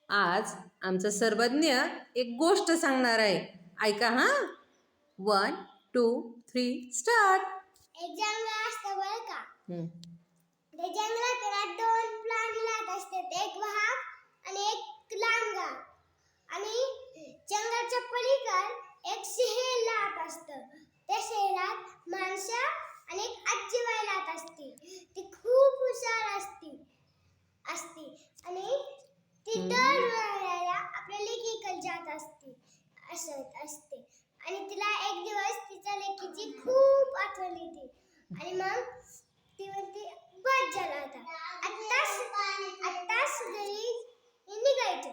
आज आमचा सर्वज्ञ एक गोष्ट सांगणार आहे. ऐका हा. 1, 2, 3 स्टार्ट. एक जंगल असतं बरं का. त्या जंगलात दोन प्राणी राहत असतात, एक वाघ आणि एक लांडगा. आणि जंगलाच्या पलीकडे एक शहर राहत असतं. त्या शहरात माणसं आणि एक आजीबाई राहत असते. ती खूप हुशार असते आणि ती दरवेळेला आपल्या लेकीकडे जात असते आणि तिला एक दिवस तिच्या लेकीची खूप आठवण येते आणि मग ती म्हणते बस झाला आत्ताच घरी निघायचं,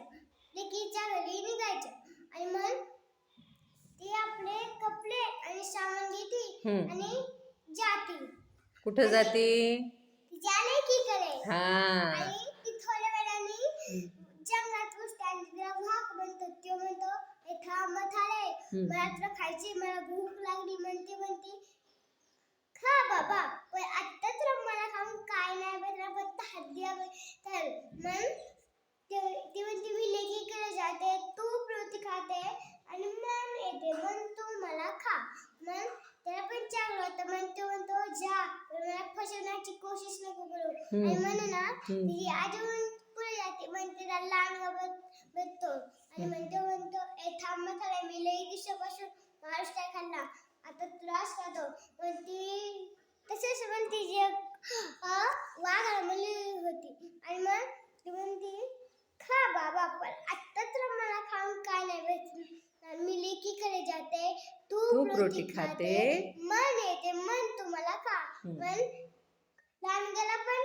लेकीच्या घरी निघायचं. आणि मग ती आपले कपडे आणि सामान घेते आणि जाते. कुठं जाते? तिच्या लेकीकडे. हा. थोड्या वेळाने जंगलात घुसते आणि तिला वाघ म्हणतो. तो म्हणतो ए थांब म्हातारे, मला तुला खायची, मला भूक लागली. म्हणते खा बाबा, पण आता तुला मला खाऊन काय नाही भेटणार, फक्त हात द्या. तर मग ती म्हणते मी लेकीकडे जाते, तू रोटी खाते आणि मग येते, मग तू मला खा. मग त्याला पण चांगलं होतं. म्हणतो जा, मला फसवण्याची कोशिश नको करू. आणि म्हणून ना तिची आजी पुढे जाते. म्हणते त्याला लांडगा बघतो आणि म्हणतो ए थांब म्हातारे, मी लई दिवसापासून माणूस काय खाल्ला, आता तुलाच खातो. म्हणते तसेच म्हणते जे वाघाला म्हणली होती. आणि मग ती म्हणते खा बाबा, पण आता तर मला खाऊन काय नाही भेटणार, मी लेकीकडे जाते, तू रोटी खाते, मन येते, मन तुम्हाला खा. पण लांडग्याला पण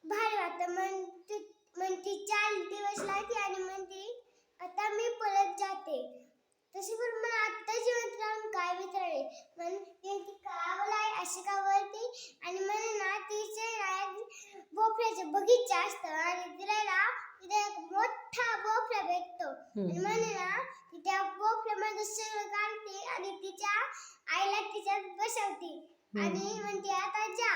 भारी वाटतं. म्हणते 4 दिवस लागते आणि म्हणते आता मी परत जाते. तशी पण मला आत्ता जिवंत राहून काय विचारले. म्हणते का बोलाय अशी का बोलते. आणि म्हणे ना तिचे भोपळ्याचे बगीचा असतं आणि तिला तिथे एक मोठा भोपळा भेटतो. आणि म्हणे ना ती त्या भोपळ्यामध्ये सगळं काढते आणि तिच्या आईला तिच्यात बसवते आणि म्हणते आता जा.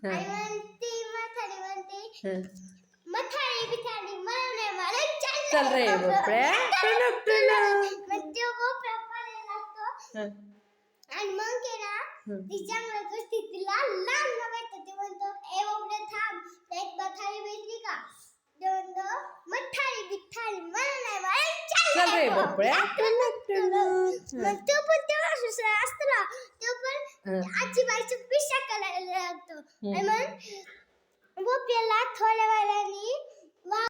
आणि म्हणते म्हातारी म्हणते मथारी बिथारी मला नाही मारत, चल रे भोपळ्या. मग तो भोपळा पळायला लागतो. आणि मग ती जंगलात बसते, तिला लांडगा भेटतो. ते म्हणतो ए भोपळ्या थांब, एक मथारी भेटली का. ते म्हणतो मथारी बिथारी मला नाही मारत, चल रे भोपळ्या. मग तो पण तेव्हा दुसरा असतो ना, तो पण आजीबाईचा पिशा करायला लागतो. आणि मग भोपळ्याला थोड्या वेळाने